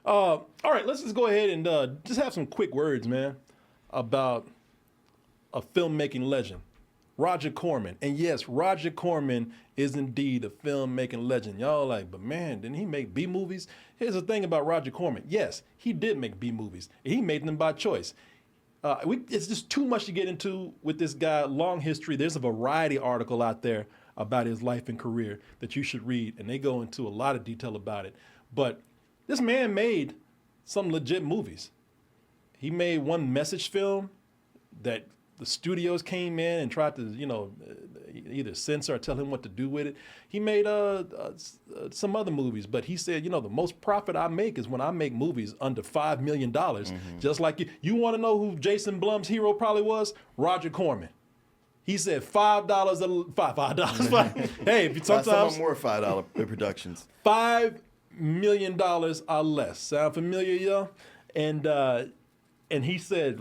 All right, let's just go ahead and just have some quick words, man, about a filmmaking legend, Roger Corman. And yes, Roger Corman is indeed a filmmaking legend. Y'all like, but man, didn't he make B movies? Here's the thing about Roger Corman. Yes, he did make B movies. He made them by choice. It's just too much to get into with this guy. Long history. There's a variety article out there about his life and career that you should read, and they go into a lot of detail about it. But this man made some legit movies. He made one message film that the studios came in and tried to, either censor or tell him what to do with it. He made some other movies, but he said, the most profit I make is when I make movies under $5 million. Just like you. You want to know who Jason Blum's hero probably was? Roger Corman. He said $5. Hey, sometimes some more $5 productions. $5 million or less. Sound familiar, y'all? And he said,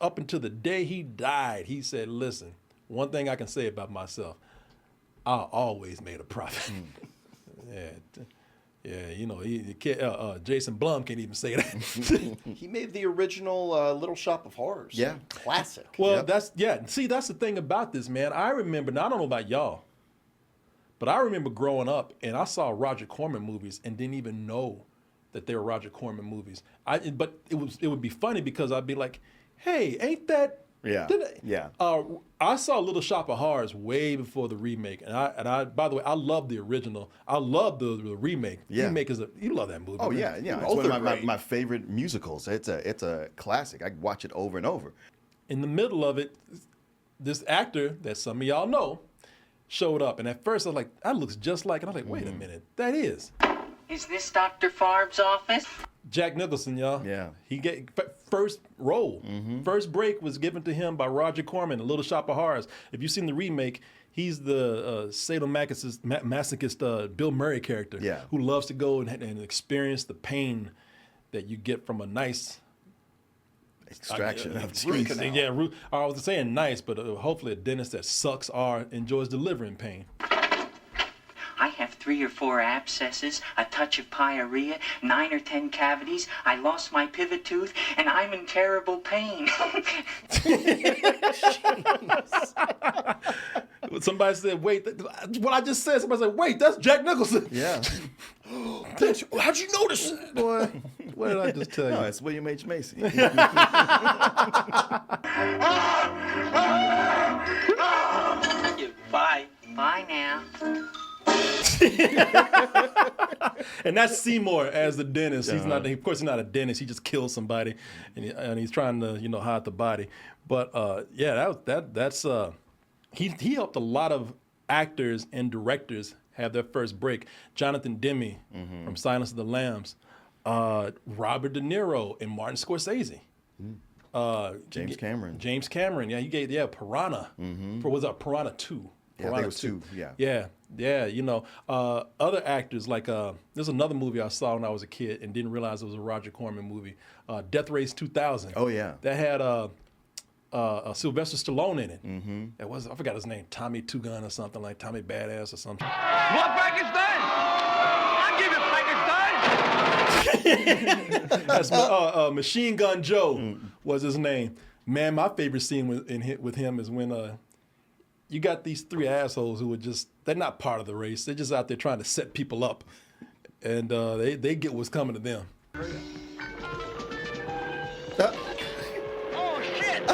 up until the day he died, he said, listen, one thing I can say about myself, I always made a profit. Jason Blum can't even say that. He made the original Little Shop of Horrors. Yeah. Classic. Well, that's the thing about this, man. I remember, now I don't know about y'all, but I remember growing up and I saw Roger Corman movies and didn't even know that they were Roger Corman movies. But it would be funny because I'd be like, hey, ain't that? Yeah. I saw Little Shop of Horrors way before the remake, and I by the way, I love the original. I love the remake. Yeah. Remake you love that movie. Oh man. yeah. It's Both one are of great. my favorite musicals. It's a classic. I watch it over and over. In the middle of it, this actor that some of y'all know showed up, and at first I was like, that looks just like, and I was like, wait a minute, that is. Is this Dr. Farb's office? Jack Nicholson, y'all. Yeah. He get first role. First break was given to him by Roger Corman, A Little Shop of Horrors. If you've seen the remake, he's the sadomasochist Bill Murray character who loves to go and experience the pain that you get from a nice Extraction of root teeth. canal. Yeah, I was saying nice, but hopefully a dentist that sucks or enjoys delivering pain. I have 3 or 4 abscesses, a touch of pyorrhea, 9 or 10 cavities. I lost my pivot tooth, and I'm in terrible pain. Somebody said, wait, what I just said, somebody said, wait, that's Jack Nicholson. Yeah. How'd you notice that? Boy, what did I just tell you? No, it's William H. Macy. Bye. Bye now. And that's Seymour as the dentist. He's not, of course, he's not a dentist. He just kills somebody, and he's trying to, hide the body. But that's he helped a lot of actors and directors have their first break. Jonathan Demme from Silence of the Lambs, Robert De Niro, and Martin Scorsese. James Cameron. James Cameron, he gave Piranha. Was it Piranha 2? Yeah, I think it was 2, Yeah. Other actors, like there's another movie I saw when I was a kid and didn't realize it was a Roger Corman movie, Death Race 2000. Oh, yeah. That had Sylvester Stallone in it. That was, I forgot his name, Tommy Two Gun or something, like Tommy Badass or something. What Pakistan? I give you Pakistan. That's Machine Gun Joe was his name. Man, my favorite scene with him is when you got these 3 assholes who are they're not part of the race. They're just out there trying to set people up. And they get what's coming to them. Oh, shit.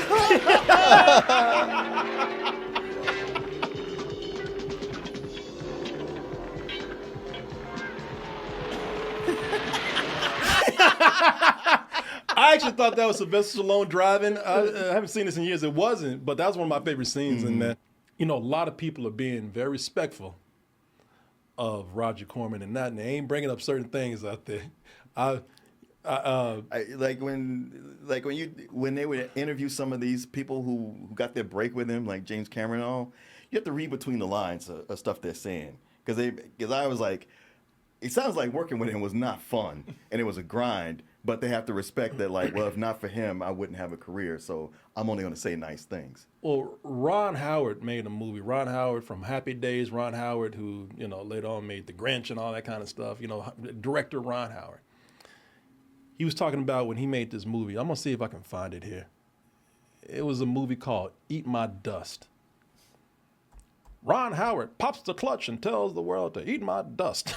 I actually thought that was Sylvester Stallone driving. I haven't seen this in years. It wasn't, but that was one of my favorite scenes in that. A lot of people are being very respectful of Roger Corman and they ain't bringing up certain things out there. When they would interview some of these people who got their break with him, like James Cameron and all, you have to read between the lines of stuff they're saying. Because I was like, it sounds like working with him was not fun and it was a grind, but they have to respect that, like, well, if not for him, I wouldn't have a career, so I'm only going to say nice things. Well, Ron Howard made a movie. Ron Howard from Happy Days, Ron Howard, who, later on made The Grinch and all that kind of stuff, director Ron Howard. he was talking about when he made this movie. I'm gonna see if I can find it here. It was a movie called Eat My Dust. Ron Howard pops the clutch and tells the world to eat my dust.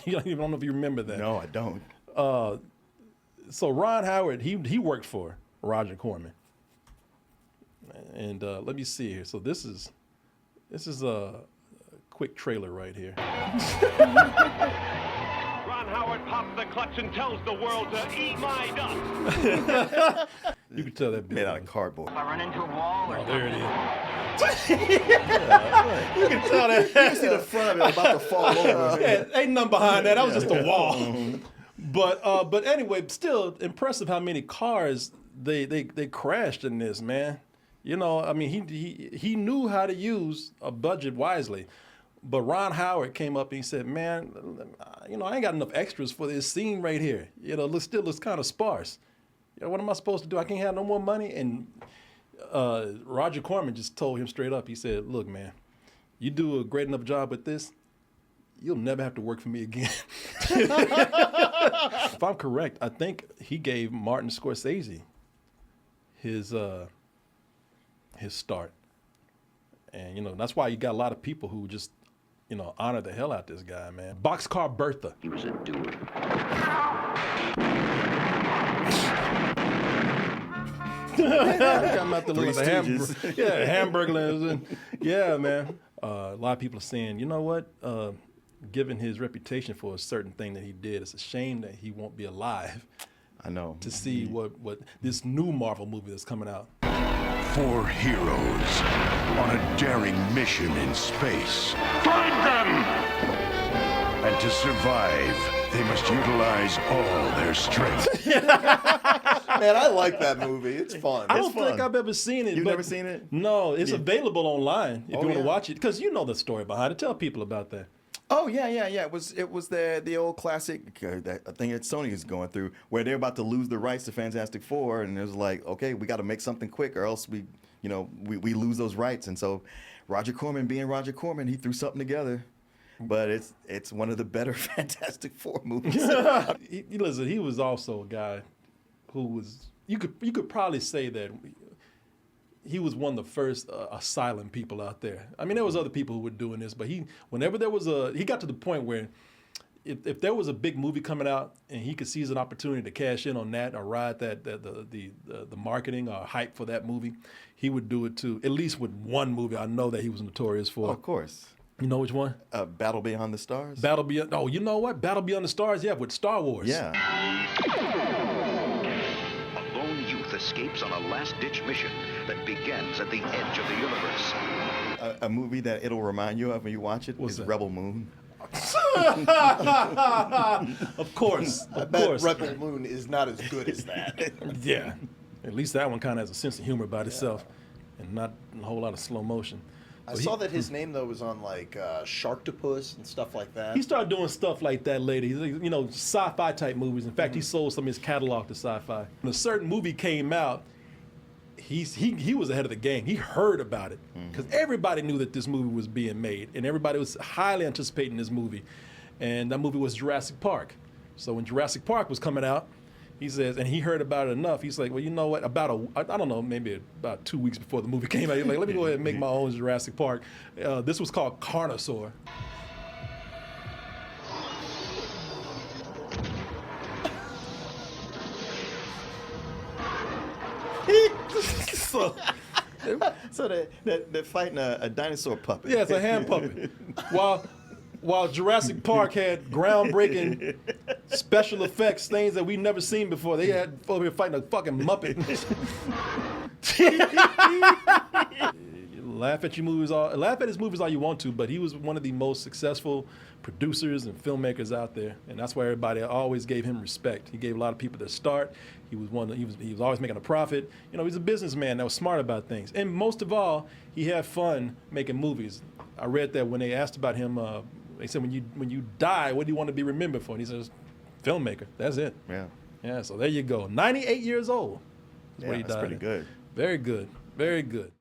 I don't know if you remember that. No, I don't. So Ron Howard, he worked for Roger Corman. And let me see here. So this is a quick trailer right here. Ron Howard pops the clutch and tells the world to eat my dust. You can tell that bit. Made out of cardboard. I run into a wall or There it is. You can tell that. You can see the front of it about to fall over. Yeah, ain't nothing behind that. That was just a wall. But anyway, still impressive how many cars they crashed in this, man. You know, I mean, he knew how to use a budget wisely. But Ron Howard came up and he said, man, you know, I ain't got enough extras for this scene right here. You know, it still looks kind of sparse. You know, what am I supposed to do? I can't have no more money? And Roger Corman just told him straight up. He said, look, man, you do a great enough job with this, you'll never have to work for me again. If I'm correct, I think he gave Martin Scorsese his start. And, you know, that's why you got a lot of people who just, you know, honor the hell out this guy, man. Boxcar Bertha. He was a doer. I'm out the Three little Stooges. hamburglers. Yeah, man. A lot of people are saying, you know what? Given his reputation for a certain thing that he did, it's a shame that he won't be alive I know. to see what this new Marvel movie that's coming out. 4 heroes on a daring mission in space. Find them! And to survive, they must utilize all their strength. Man, I like that movie. It's fun. I don't fun. think I've ever seen it. You've but never seen it? No, it's available online if you want to yeah. watch it. Because you know the story behind it. Tell people about that. Oh yeah. It was the old classic that I think that Sony is going through, where they're about to lose the rights to Fantastic Four, and it was like, okay, we got to make something quick, or else we lose those rights. And so, Roger Corman, being Roger Corman, he threw something together. But it's one of the better Fantastic Four movies. Listen, he was also a guy who was you could probably say that he was one of the first asylum people out there. I mean, there was other people who were doing this, but he got to the point where if there was a big movie coming out and he could seize an opportunity to cash in on that or ride the marketing or hype for that movie, he would do it too. At least with one movie, I know that he was notorious for. Oh, of course. You know which one? Battle Beyond the Stars. Battle Beyond. Oh, you know what? Battle Beyond the Stars. Yeah, with Star Wars. Yeah. A lone youth escapes on a last-ditch mission that begins at the edge of the universe. A movie that it'll remind you of when you watch it What's is that? Rebel Moon. Of course. I Of bet course. Rebel Moon is not as good as that. Yeah. At least that one kind of has a sense of humor about itself and not a whole lot of slow motion. I But saw that his name though was on like Sharktopus and stuff like that. He started doing stuff like that later. You know, sci-fi type movies. In fact, he sold some of his catalog to sci-fi. When a certain movie came out, he was ahead of the game. He heard about it because everybody knew that this movie was being made, and everybody was highly anticipating this movie. And that movie was Jurassic Park. So when Jurassic Park was coming out, he says, and he heard about it enough. He's like, well, you know what? I don't know, maybe about 2 weeks before the movie came out, he's like, let me go ahead and make my own Jurassic Park. This was called Carnosaur. So they're fighting a dinosaur puppet. Yeah, it's a hand puppet. While Jurassic Park had groundbreaking special effects, things that we've never seen before, they had over here fighting a fucking Muppet. Laugh at his movies all you want to, but he was one of the most successful producers and filmmakers out there, and that's why everybody always gave him respect. He gave a lot of people their start. He was always making a profit. You know, he's a businessman that was smart about things, and most of all, he had fun making movies. I read that when they asked about him, they said, when you die, what do you want to be remembered for? And he says, filmmaker. That's it. Yeah. Yeah. So there you go. 98 years old. Is Yeah, what he that's died pretty at. good. Very good. Very good.